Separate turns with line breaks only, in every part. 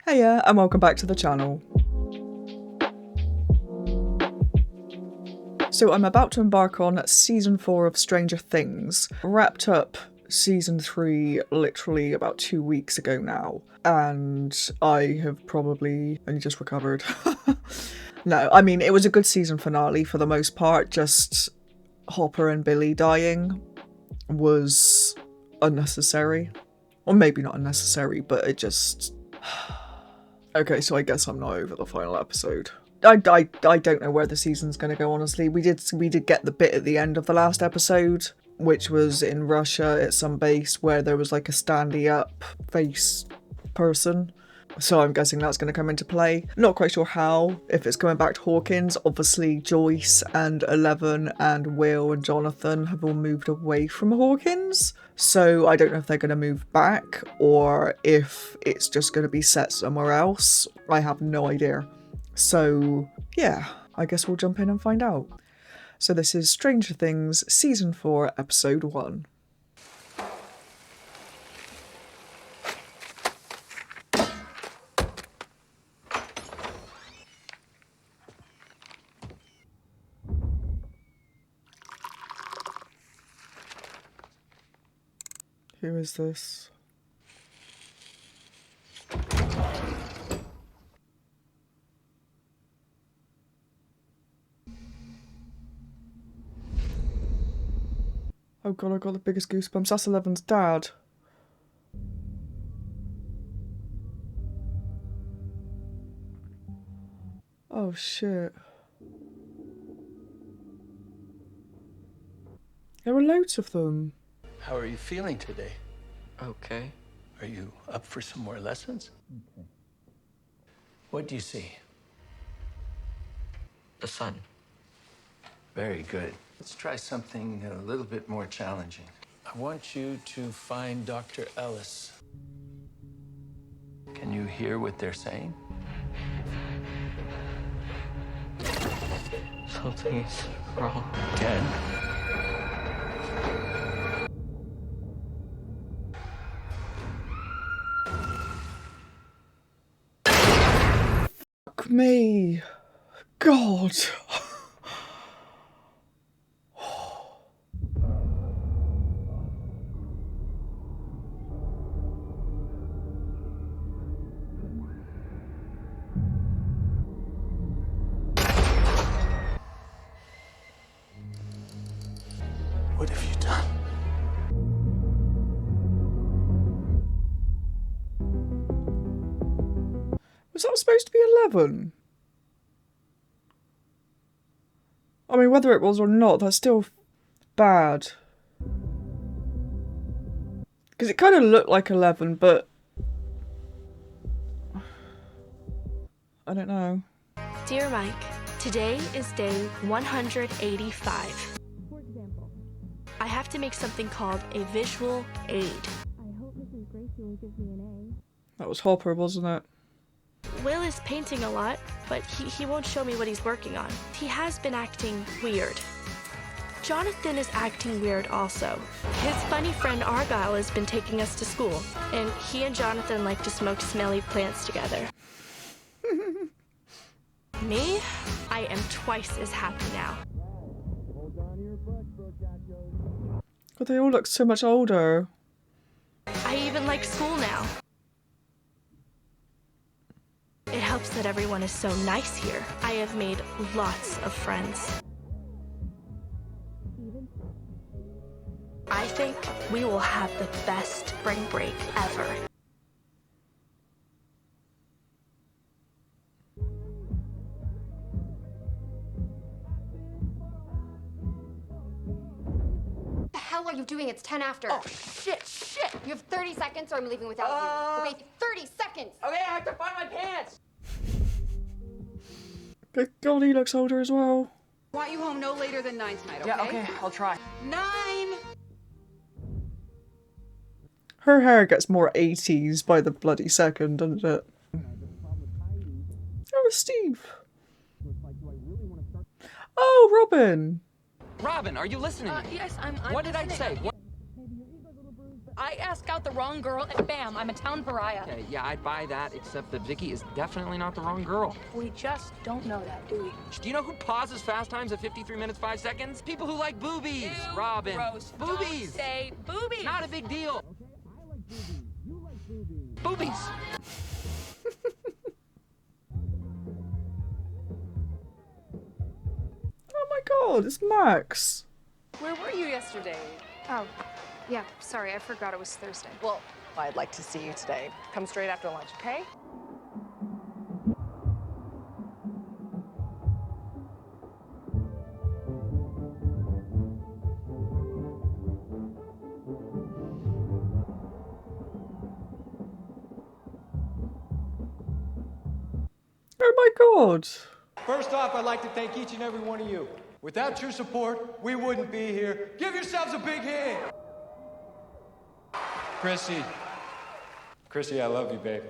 Hiya, and welcome back to the channel. So I'm about to embark on season 4 of Stranger Things. Wrapped up season 3 literally about 2 weeks ago now, and I have probably only just recovered. No, I mean, it was a good season finale for the most part, just Hopper and Billy dying was unnecessary. Or maybe not unnecessary, but it just... Okay, so I guess I'm not over the final episode. I don't know where the season's going to go, honestly. We did get the bit at the end of the last episode, which was in Russia at some base where there was like a standy up face person. So I'm guessing that's going to come into play. Not quite sure how, if it's coming back to Hawkins. Obviously Joyce and Eleven and Will and Jonathan have all moved away from Hawkins. So I don't know if they're going to move back or if it's just going to be set somewhere else. I have no idea. So yeah, I guess we'll jump in and find out. So this is Stranger Things Season 4, Episode 1. Who is this? Oh god, I got the biggest goosebumps. That's Eleven's dad. Oh shit. There were loads of them.
How are you feeling today?
Okay.
Are you up for some more lessons? Okay. What do you see?
The sun.
Very good. Let's try something a little bit more challenging. I want you to find Dr. Ellis. Can you hear what they're saying?
Something is wrong.
Ken?
Fuck me. God.
What have you done?
Was that supposed to be 11? I mean, whether it was or not, that's still bad. Because it kind of looked like 11, but... I don't know.
Dear Mike, today is day 185. For example, I have to make something called a visual aid. I hope Mrs. Gracie will give me an A.
That was Hopper, wasn't it?
Will is painting a lot, but he won't show me what he's working on. He has been acting weird. Jonathan is acting weird also. His funny friend Argyle has been taking us to school, and he and Jonathan like to smoke smelly plants together. Me? I am twice as happy now.
God, they all look so much older.
I even like school now. It helps that everyone is so nice here. I have made lots of friends. I think we will have the best spring break ever.
What the hell are you doing? It's 10 after.
Oh, shit.
You have 30 seconds or I'm leaving without you. Okay, 30 seconds.
Okay, I have to find my pants.
But God, he looks older as well.
Want you home no later than 9 tonight, okay?
Yeah, okay, I'll try.
9!
Her hair gets more 80s by the bloody second, doesn't it? Oh, it's Steve. Oh, Robin.
Robin, are you listening?
Yes, I'm
What did I
listening.
say? What?
I ask out the wrong girl and bam, I'm a town pariah.
Okay, yeah, I'd buy that, except that Vicky is definitely not the wrong girl.
We just don't know that, do we?
Do you know who pauses fast times at 53 minutes 5 seconds? People who like boobies,
Ew,
Robin.
gross.
Boobies.
Don't say boobies.
Not a big deal. Okay, I like boobies. You like boobies. Boobies.
Oh my god, it's Max.
Where were you yesterday?
Oh, yeah, sorry, I forgot it was Thursday.
Well, I'd like to see you today. Come straight after lunch, okay?
Oh my god.
First off, I'd like to thank each and every one of you. Without your support, we wouldn't be here. Give yourselves a big hand. Chrissy, I love you, babe.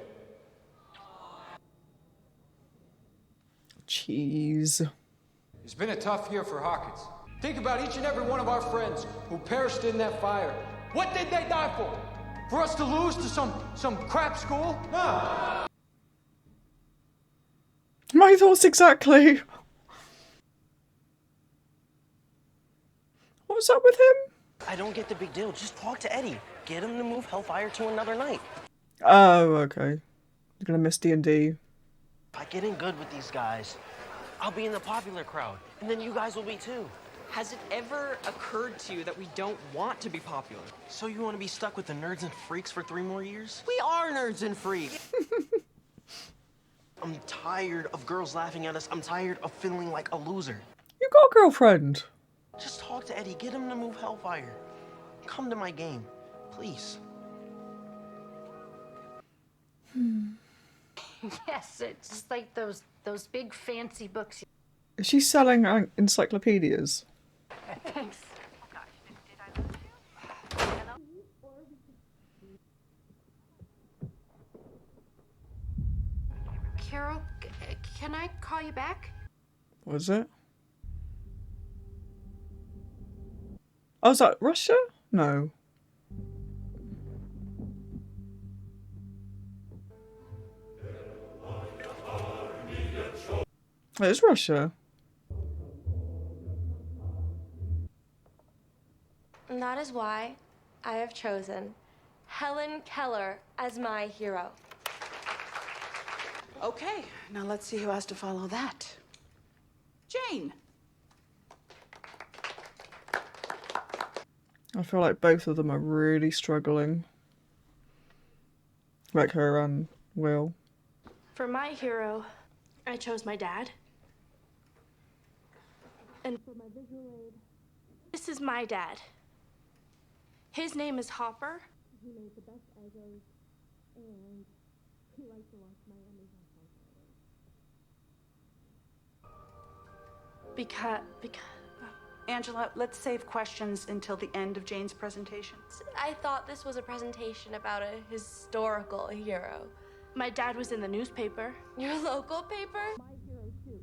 Jeez.
It's been a tough year for Hawkins. Think about each and every one of our friends who perished in that fire. What did they die for? For us to lose to some crap school? No.
My thoughts exactly. What was up with him?
I don't get the big deal. Just talk to Eddie. Get him to move Hellfire to another night.
Oh, okay. You're gonna miss D&D.
If I get in good with these guys, I'll be in the popular crowd. And then you guys will be too.
Has it ever occurred to you that we don't want to be popular?
So you want to be stuck with the nerds and freaks for 3 more years? We are nerds and freaks. I'm tired of girls laughing at us. I'm tired of feeling like a loser.
You got a girlfriend.
Just talk to Eddie. Get him to move Hellfire. Come to my game, please.
Yes, it's just like those big fancy books.
Is she selling encyclopedias?
Thanks. Carol, can I call you back?
Was it? Oh, is that Russia? No. It is Russia.
And that is why I have chosen Helen Keller as my hero.
Okay, now let's see who has to follow that. Jane.
I feel like both of them are really struggling. Like her and Will.
For my hero, I chose my dad. And for my visual aid, this is my dad. His name is Hopper. He made the best Egos, and he likes to watch my Amazon because
Angela, let's save questions until the end of Jane's presentation.
I thought this was a presentation about a historical hero. My dad was in the newspaper. Your local paper? My hero too.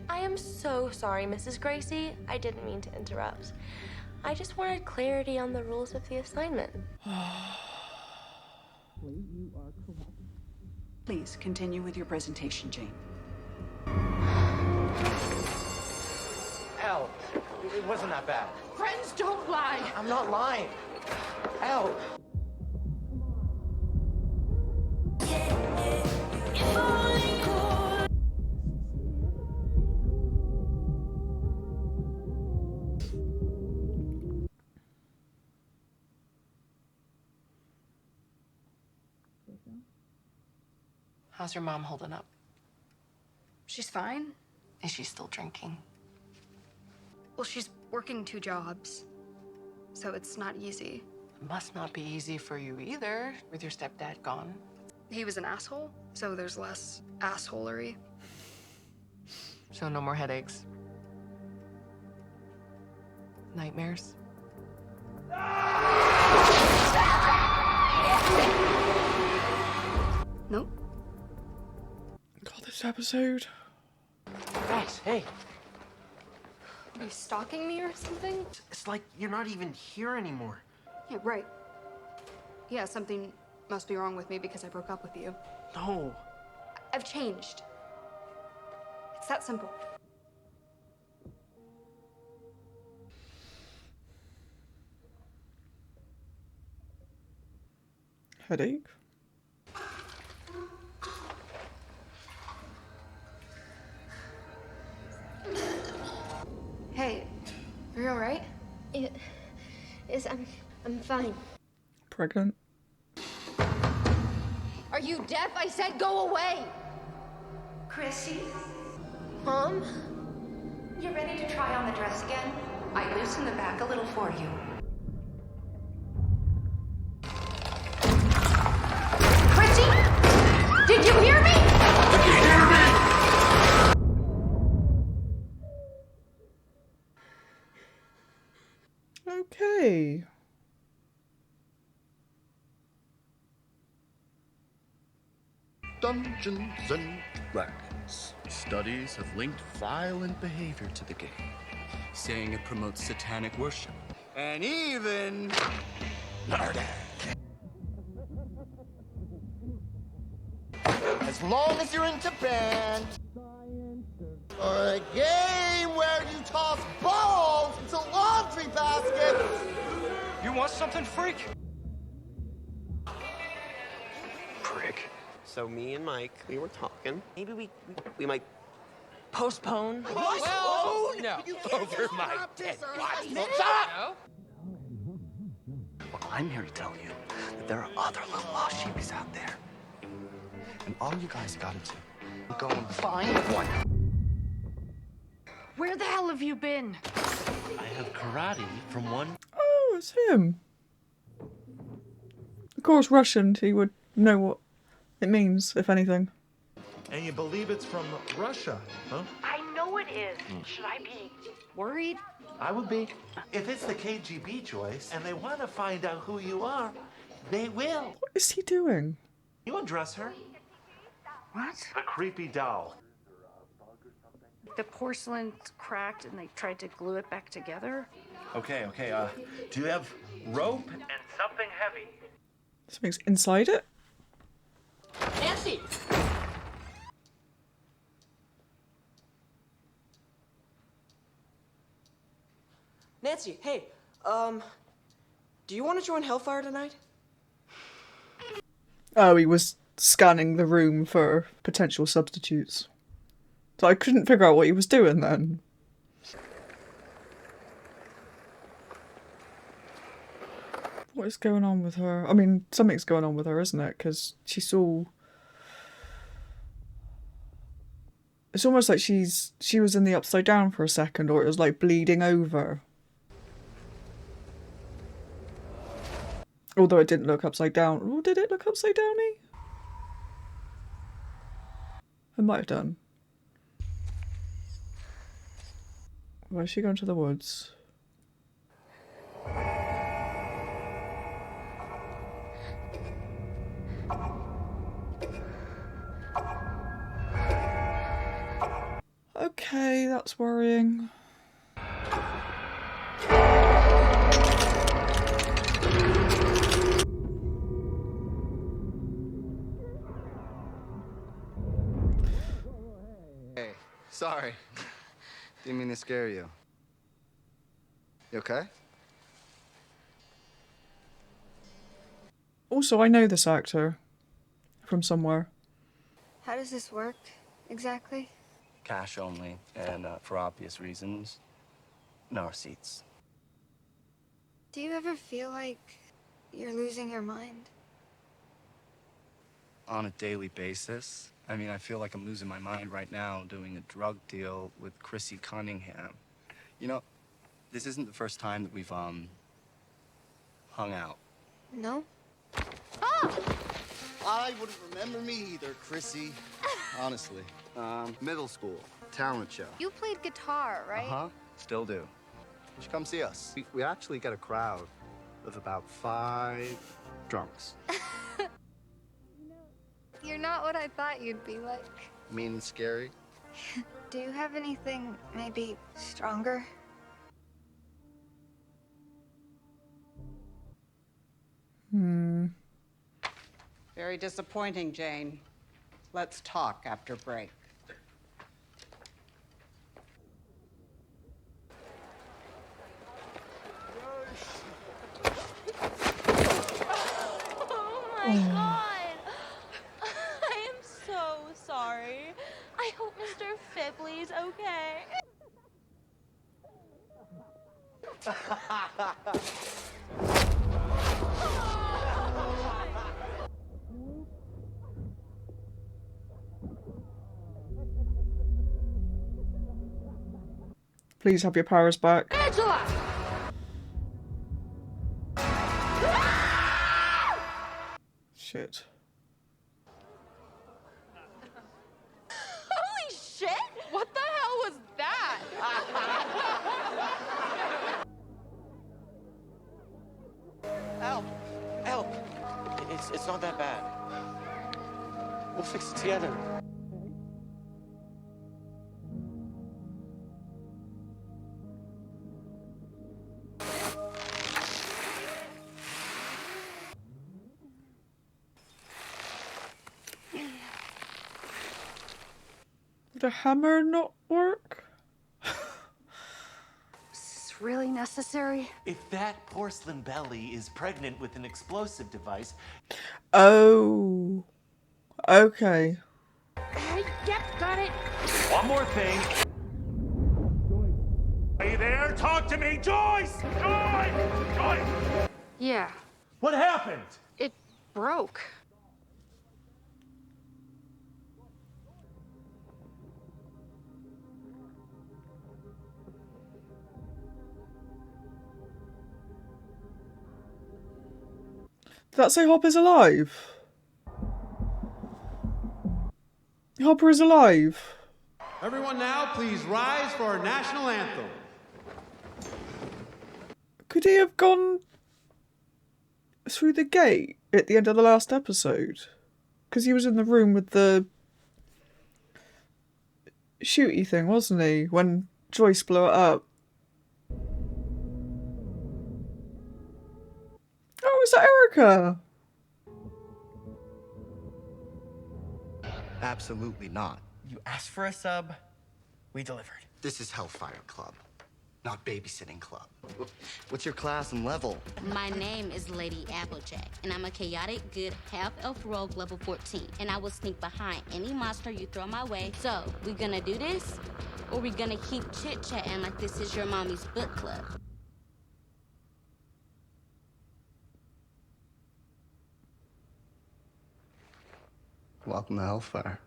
I am so sorry, Mrs. Gracie. I didn't mean to interrupt. I just wanted clarity on the rules of the assignment.
Please continue with your presentation, Jane.
Hell, it wasn't that bad.
Friends don't lie.
I'm not lying. Hell.
How's your mom holding up?
She's fine.
Is she still drinking?
Well, she's working 2 jobs, so it's not easy.
It must not be easy for you either, with your stepdad gone.
He was an asshole, so there's less assholery.
So no more headaches. Nightmares?
Nope.
God, this episode.
Guys, hey.
Are you stalking me or something?
It's like you're not even here anymore.
Yeah, right. Yeah, something must be wrong with me because I broke up with you.
No.
I've changed. It's that simple.
Headache?
Hey, are you alright?
Yes, I'm fine.
Pregnant?
Are you deaf? I said go away!
Chrissy,
Mom?
you ready to try on the dress again? I loosened the back a little for you. Chrissy! Did you hear me? Did you hear me?
Okay.
Dungeons and Dragons. Studies have linked violent behavior to the game, saying it promotes satanic worship. And even murder. As long as you're into band, or a game where you toss balls into laundry baskets.
You want something, freak?
Prick. So me and Mike, we were talking. Maybe we might postpone.
Well, no.
Over my dead body.
No?
Well, I'm here to tell you that there are other little lost sheepies out there. And all you guys gotta do, go and find one.
Where the hell have you been?
I have karate from one.
Oh, it's him. Of course, Russian, he would know what it means, if anything.
And you believe it's from Russia, huh?
I know it is. Should I be worried?
I would be. If it's the KGB, Joyce, and they want to find out who you are, they will.
What is he doing?
You undress her.
What?
The creepy doll.
The porcelain's cracked and they tried to glue it back together.
Okay, do you have rope? And something heavy.
Something's inside it?
Nancy!
Nancy, hey, do you want to join Hellfire tonight?
Oh, he was scanning the room for potential substitutes. So I couldn't figure out what he was doing then. What is going on with her? I mean, something's going on with her, isn't it? Because she's all... It's almost like she was in the upside down for a second, or it was like bleeding over. Although it didn't look upside down. Oh, did it look upside downy? It might have done. Where's she going to the woods? Okay, that's worrying.
Hey, sorry. Didn't mean to scare you. You okay?
Also, I know this actor from somewhere.
How does this work exactly?
Cash only, and for obvious reasons, no receipts.
Do you ever feel like you're losing your mind?
On a daily basis. I mean, I feel like I'm losing my mind right now doing a drug deal with Chrissy Cunningham. You know, this isn't the first time that we've, hung out.
No?
I wouldn't remember me either, Chrissy. Honestly. Middle school, talent show.
You played guitar, right?
Uh-huh, still do. You should come see us. We actually got a crowd of about 5 drunks.
You're not what I thought you'd be like.
Mean and scary.
Do you have anything maybe stronger?
Very disappointing, Jane. Let's talk after break.
Oh my god! I am so sorry. I hope Mr. Fibley's okay.
Please have your powers back.
Angela!
Shit.
Holy shit! What the hell was that?
Help! Help! It's not that bad. We'll fix it together.
Would a hammer not work?
Is this really necessary?
If that porcelain belly is pregnant with an explosive device...
Oh. Okay.
Yep, got it.
One more thing. Are you there? Talk to me, Joyce! Joyce! Joyce!
Yeah,
What happened?
it broke.
Did that say Hopper's alive? Hopper is alive.
Everyone now, please rise for our national anthem.
Could he have gone through the gate at the end of the last episode? Because he was in the room with the shooty thing, wasn't he? When Joyce blew it up. Oh, is that Erica?
Absolutely not.
You asked for a sub, we delivered.
This is Hellfire Club, not babysitting club. What's your class and level?
My name is Lady Applejack, and I'm a chaotic, good, half-elf rogue level 14, and I will sneak behind any monster you throw my way. So, we gonna do this, or we gonna keep chit-chatting like this is your mommy's book club?
Welcome to Hellfire.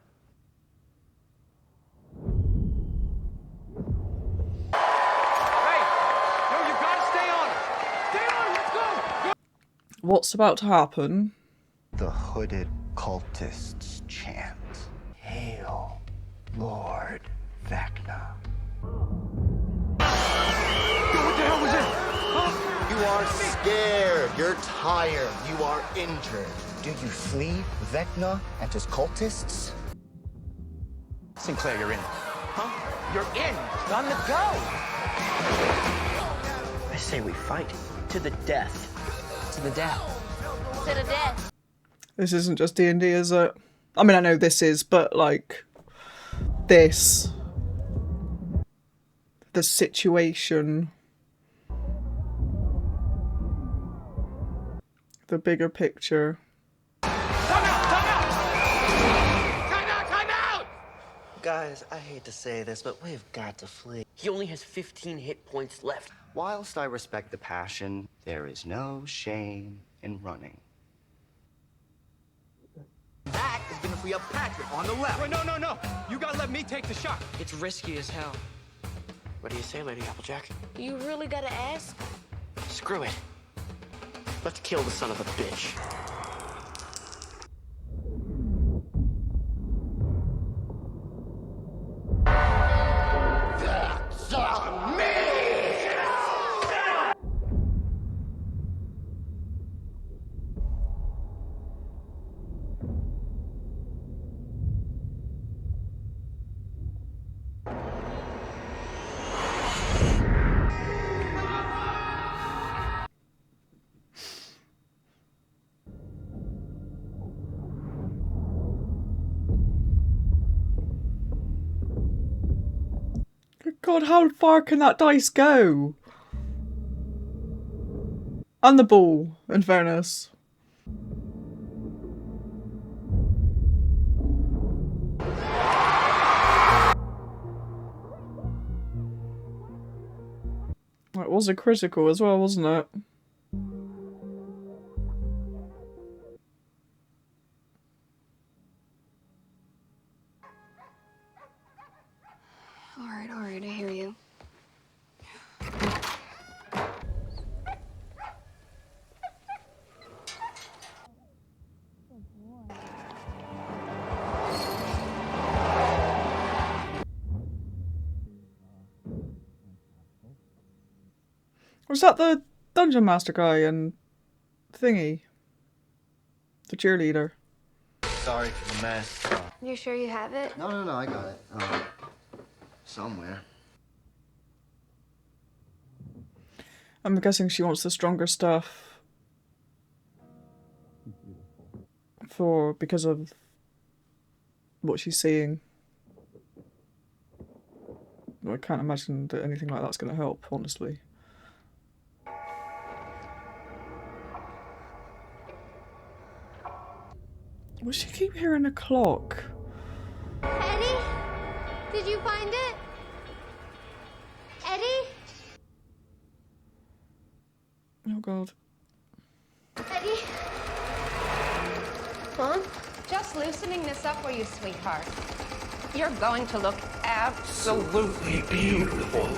What's about to happen?
The hooded cultists chant, "Hail, Lord Vecna."
What the hell was that?
You are scared. You're tired. You are injured. Do you flee Vecna and his cultists?
Sinclair, you're in.
Huh? You're in. On the go. I say we fight to the death. To the death.
To the death.
This isn't just D&D, is it? I mean, I know this is, but like this, the situation, the bigger picture.
Guys, I hate to say this, but we've got to flee. He only has 15 hit points left.
Whilst I respect the passion, there is no shame in running.
That is gonna free up Patrick on the left.
Wait, no. You gotta let me take the shot.
It's risky as hell. What do you say, Lady Applejack?
You really gotta ask?
Screw it. Let's kill the son of a bitch. That's on me!
God, how far can that dice go? And the ball, in fairness. It was a critical as well, wasn't it?
All right, I hear you.
Was that the Dungeon Master guy and thingy? The cheerleader?
Sorry for the mess.
You sure you have it?
No, I got it. Somewhere.
I'm guessing she wants the stronger stuff. Because of what she's seeing. I can't imagine that anything like that's going to help, honestly. Well, she keep hearing a clock.
Eddie? Did you find it? Eddie?
Oh god.
Eddie?
Huh? Just loosening this up for you, sweetheart. You're going to look absolutely beautiful.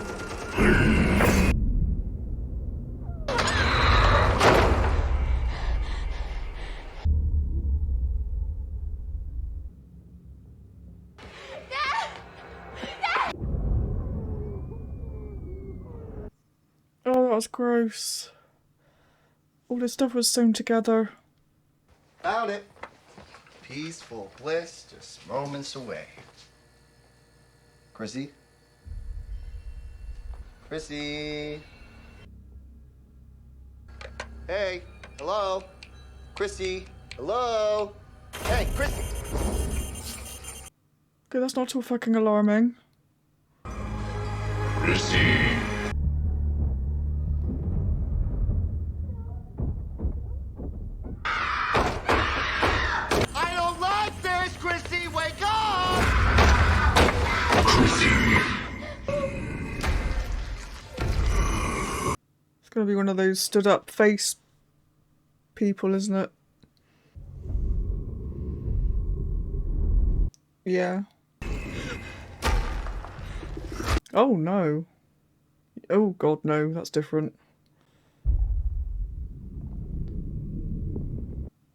Oh, that was gross. All this stuff was sewn together.
Found it. Peaceful bliss, just moments away. Chrissy? Chrissy? Hey, hello? Chrissy? Hello? Hey, Chrissy!
Okay, that's not too fucking alarming.
Chrissy! I don't like this, Chrissy! Wake up!
It's gonna be one of those stood up face people, isn't it? Yeah. Oh no. Oh god, no, that's different.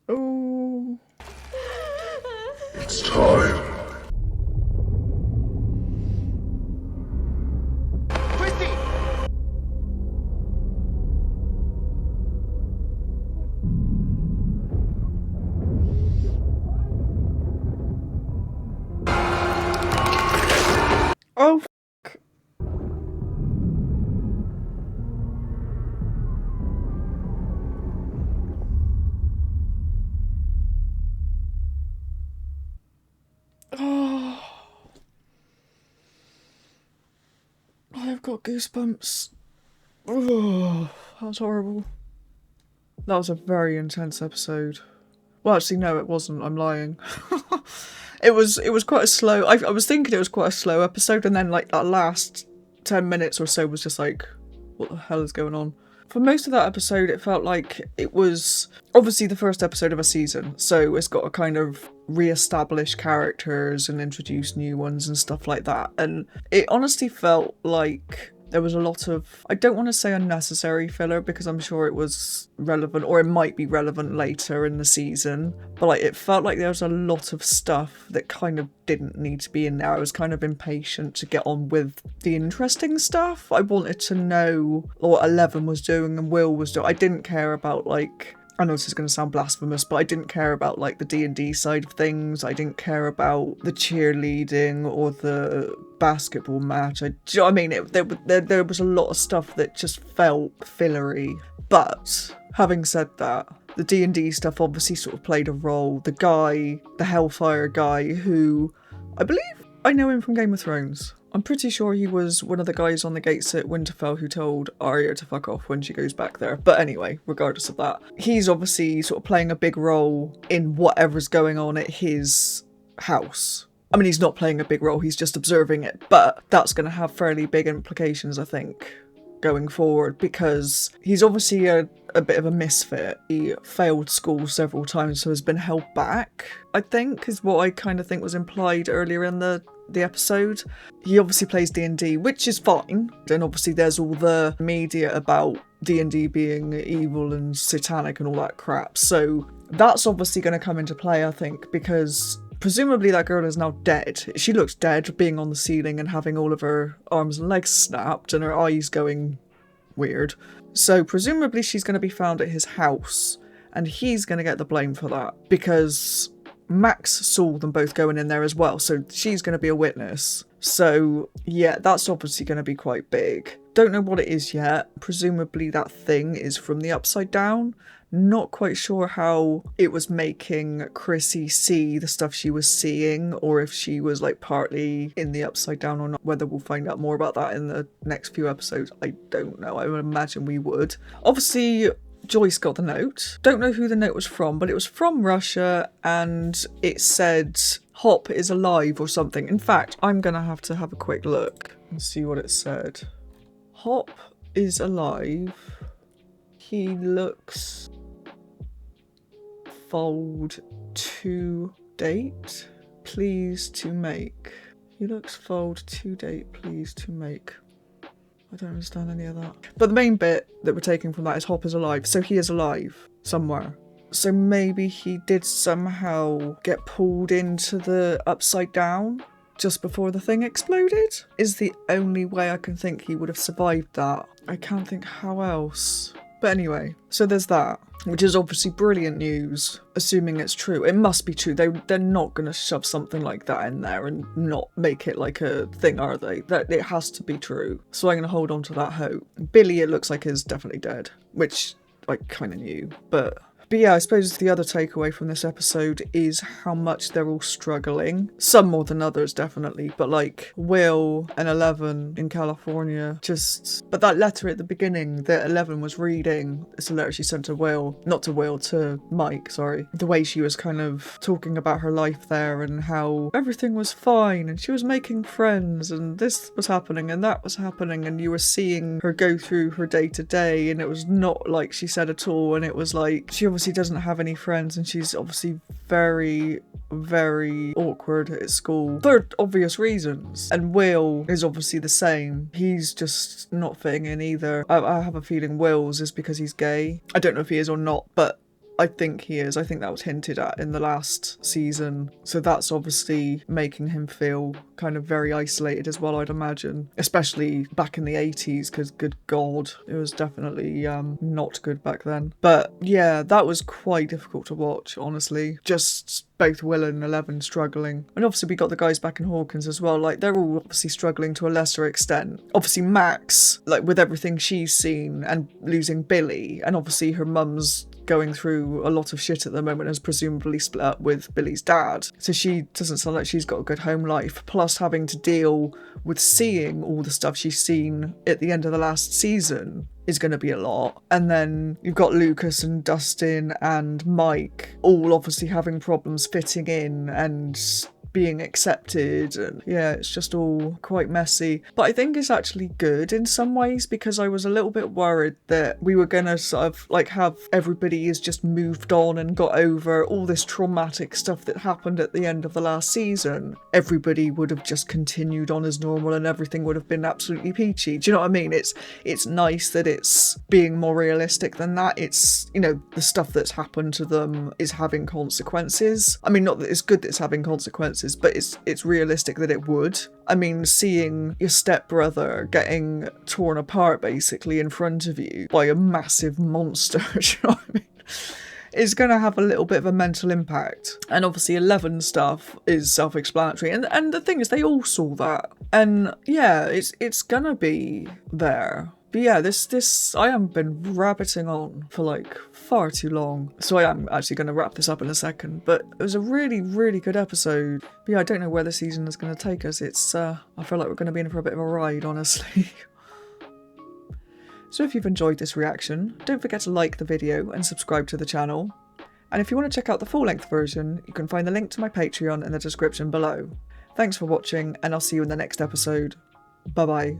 Oh.
It's time. Chrissy!
Oh, f***. Oh. I've got goosebumps. Oh, that was horrible. That was a very intense episode. Well, actually, no, it wasn't. I'm lying. It was quite a slow. I was thinking it was quite a slow episode, and then like that last 10 minutes or so was just like, what the hell is going on? For most of that episode, it felt like it was obviously the first episode of a season, so it's got to kind of re-establish characters and introduce new ones and stuff like that. And it honestly felt like there was a lot of, I don't want to say unnecessary filler because I'm sure it was relevant, or it might be relevant later in the season, but like it felt like there was a lot of stuff that kind of didn't need to be in there. I was kind of impatient to get on with the interesting stuff. I wanted to know what Eleven was doing and Will was doing. I didn't care about like, I know this is going to sound blasphemous, but I didn't care about like the D&D side of things. I didn't care about the cheerleading or the basketball match. Do you know what I mean? There was a lot of stuff that just felt fillery. But having said that, the D&D stuff obviously sort of played a role. The guy, the Hellfire guy, who I believe I know him from Game of Thrones. I'm pretty sure he was one of the guys on the gates at Winterfell who told Arya to fuck off when she goes back there. But anyway, regardless of that, he's obviously sort of playing a big role in whatever's going on at his house. I mean, he's not playing a big role, he's just observing it, but that's going to have fairly big implications, I think, going forward, because he's obviously a bit of a misfit. He failed school several times, so has been held back, I think, is what I kind of think was implied earlier in the episode. He obviously plays D&D, which is fine. Then obviously there's all the media about D&D being evil and satanic and all that crap. So that's obviously going to come into play, I think, because presumably that girl is now dead. She looks dead, being on the ceiling and having all of her arms and legs snapped and her eyes going weird. So presumably she's going to be found at his house, and he's going to get the blame for that because Max saw them both going in there as well, so she's going to be a witness. So yeah, that's obviously going to be quite big. Don't know what it is yet. Presumably that thing is from the Upside Down. Not quite sure how it was making Chrissy see the stuff she was seeing, or if she was like partly in the Upside Down or not. Whether we'll find out more about that in the next few episodes, I don't know. I would imagine we would. Obviously, Joyce got the note. Don't know who the note was from, but it was from Russia, and it said Hop is alive or something. In fact, I'm gonna have to have a quick look and see what it said. Hop is alive. He looks fold to date, please to make. He looks fold to date, please to make. I don't understand any of that. But the main bit that we're taking from that is Hop is alive. So he is alive somewhere. So maybe he did somehow get pulled into the Upside Down just before the thing exploded. Is the only way I can think he would have survived that. I can't think how else. But anyway, so there's that, which is obviously brilliant news, assuming it's true. It must be true. They're not going to shove something like that in there and not make it like a thing, are they? That it has to be true. So I'm going to hold on to that hope. Billy, it looks like, is definitely dead, which I kind of knew. But yeah, I suppose the other takeaway from this episode is how much they're all struggling. Some more than others, definitely. But like Will and 11 in California, But that letter at the beginning that 11 was reading, it's a letter she sent to Will. Not to Will, to Mike, sorry. The way she was kind of talking about her life there and how everything was fine and she was making friends and this was happening and that was happening, and you were seeing her go through her day to day, and it was not like she said at all, and it was like she obviously doesn't have any friends and she's obviously very, very awkward at school for obvious reasons. And Will is obviously the same. He's just not fitting in either. I have a feeling Will's is because he's gay. I don't know if he is or not, but I think he is. I think that was hinted at in the last season. So that's obviously making him feel kind of very isolated as well, I'd imagine. Especially back in the 80s, because good God, it was definitely not good back then. But yeah, that was quite difficult to watch, honestly. Just both Will and 11 struggling. And obviously we got the guys back in Hawkins as well. Like, they're all obviously struggling to a lesser extent. Obviously Max, like with everything she's seen and losing Billy, and obviously her mum's going through a lot of shit at the moment, has presumably split up with Billy's dad. So she doesn't sound like she's got a good home life, plus having to deal with seeing all the stuff she's seen at the end of the last season is going to be a lot. And then you've got Lucas and Dustin and Mike all obviously having problems fitting in and being accepted, and yeah, it's just all quite messy. But I think it's actually good in some ways, because I was a little bit worried that we were gonna sort of like have everybody has just moved on and got over all this traumatic stuff that happened at the end of the last season. Everybody would have just continued on as normal and everything would have been absolutely peachy. Do you know what I mean? It's nice that it's being more realistic than that. It's, you know, the stuff that's happened to them is having consequences. I mean, not that it's good that it's having consequences, but it's realistic that it would. I mean, seeing your stepbrother getting torn apart basically in front of you by a massive monster, do you know what I mean? Is going to have a little bit of a mental impact. And obviously 11 stuff is self-explanatory. And the thing is, they all saw that. And yeah, it's going to be there. But yeah, this I have been rabbiting on for like far too long, so I am actually going to wrap this up in a second. But it was a really, really good episode. But yeah, I don't know where the season is going to take us. It's I feel like we're going to be in for a bit of a ride, honestly. So if you've enjoyed this reaction, don't forget to like the video and subscribe to the channel. And if you want to check out the full-length version, you can find the link to my Patreon in the description below. Thanks for watching, and I'll see you in the next episode. Bye bye.